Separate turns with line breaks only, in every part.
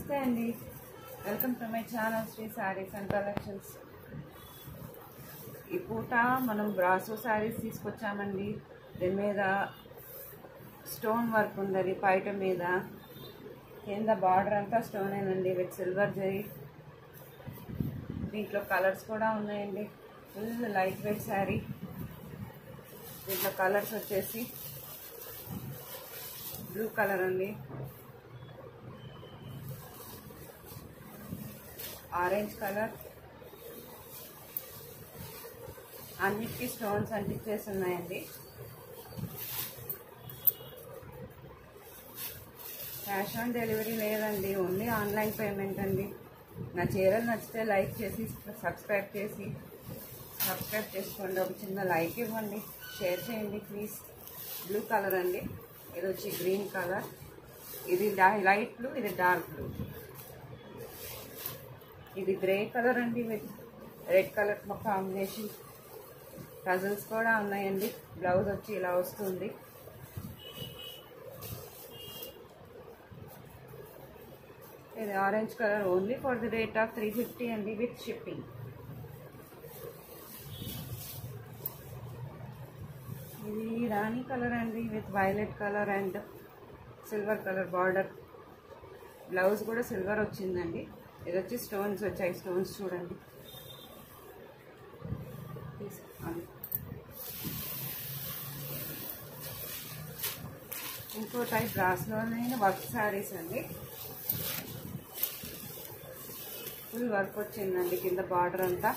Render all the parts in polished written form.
నమస్తే అండి, welcome to my channel Sri sarees and collections. ఈ పూట మనం బ్రాసో శారీస్ తీసుకొచ్చామండి. దీని మీద స్టోన్ వర్క్ ఉంది, పైట మీద కింద బార్డర్ అంతా స్టోనేనండి విత్ సిల్వర్ జరీ. దీంట్లో కలర్స్ కూడా ఉన్నాయండి. Full light weight sari. దీంట్లో కలర్స్ వచ్చేసి బ్లూ కలర్ అండి, ఆరెంజ్ కలర్, అన్నిటికీ స్టోన్స్ అంటించేసి ఉన్నాయండి. క్యాష్ ఆన్ డెలివరీ లేదండి, ఓన్లీ ఆన్లైన్ పేమెంట్ అండి. నా చీరలు నచ్చితే లైక్ చేసి సబ్స్క్రైబ్ చేసుకోండి. ఒక చిన్న లైక్ ఇవ్వండి, షేర్ చేయండి ప్లీజ్. బ్లూ కలర్ అండి, ఇది వచ్చి గ్రీన్ కలర్, ఇది లైట్ బ్లూ, ఇది డార్క్ బ్లూ, ఇది గ్రే కలర్ అండి with red colour combination. Tassels కూడా ఉన్నాయండి. బ్లౌజ్ వచ్చి ఇలా వస్తుంది. ఇది orange colour, only for the rate of 350 అండి విత్ షిప్పింగ్. ఇది రాణి కలర్ అండి with violet colour and silver colour border. Blouse కూడా సిల్వర్ వచ్చిందండి. ఇది వచ్చి స్టోన్స్ వచ్చాయి, స్టోన్స్ చూడండి. ఇంకో టైప్ బ్రాస్లోనే వర్క్ శారీస్ అండి. ఫుల్ వర్క్ వచ్చిందండి కింద బార్డర్ అంతా.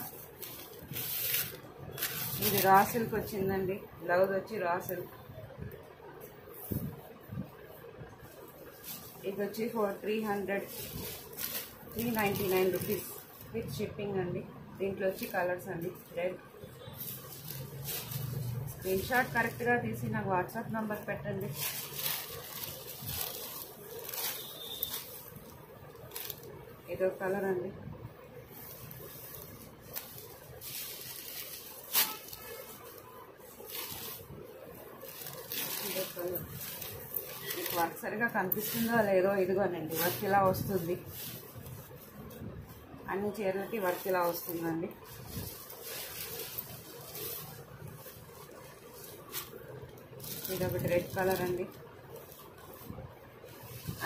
ఇది రా సిల్క్ వచ్చిందండి. బ్లౌజ్ వచ్చి రా సిల్క్. ఇది వచ్చి 399 రూపీస్ విత్ షిప్పింగ్ అండి. దీంట్లో వచ్చి కలర్స్ అండి. రెడ్. స్క్రీన్ షాట్ కరెక్ట్గా తీసి నాకు వాట్సాప్ నంబర్ పెట్టండి. ఇదో కలర్ అండి. ఇదో కలర్. మీకు వర్క్ సరిగా కనిపిస్తుందో లేదో, ఇదిగోనండి వర్క్ ఇలా వస్తుంది. అన్ని చీరలకి వర్క్ ఇలా వస్తుందండి. ఇది ఒకటి రెడ్ కలర్ అండి.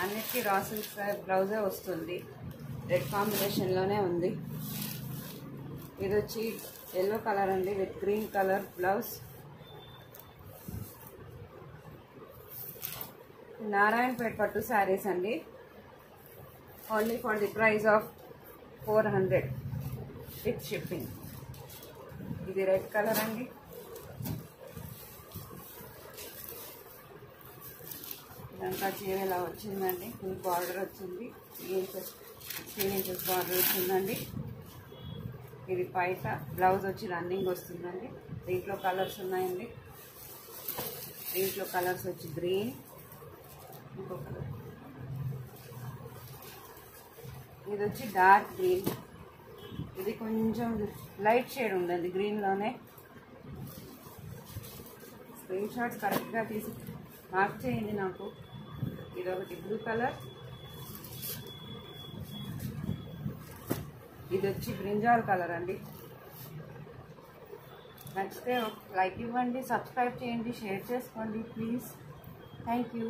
అన్నిటికీ రా సిల్క్ బ్లౌజే వస్తుంది, రెడ్ కాంబినేషన్లోనే ఉంది. ఇది వచ్చి ఎల్లో కలర్ అండి with green colour blouse. Narayanpet పట్టు శారీస్ అండి, only for the price of 400 with shipping. ఇది రెడ్ కలర్ అండి. ఇదంతా చీర ఇలా వచ్చిందండి. ఫుల్ బార్డర్ వచ్చింది, 3 ఇంచెస్ బార్డర్ వచ్చిందండి. ఇది పైట బ్లౌజ్ వచ్చి రన్నింగ్ వస్తుందండి. దీంట్లో కలర్స్ ఉన్నాయండి. దీంట్లో కలర్స్ వచ్చి గ్రీన్, ఇంకో కలర్, ఇది వచ్చి డార్క్ గ్రీన్, ఇది కొంచెం లైట్ షేడ్ ఉందండి గ్రీన్లోనే. స్క్రీన్ షాట్స్ కరెక్ట్గా తీసి మార్క్ చేయండి నాకు. ఇది ఒకటి బ్లూ కలర్, ఇది వచ్చి బ్రింజాల్ కలర్ అండి. నచ్చితే లైక్ ఇవ్వండి, సబ్స్క్రైబ్ చేయండి, షేర్ చేసుకోండి ప్లీజ్. Thank you.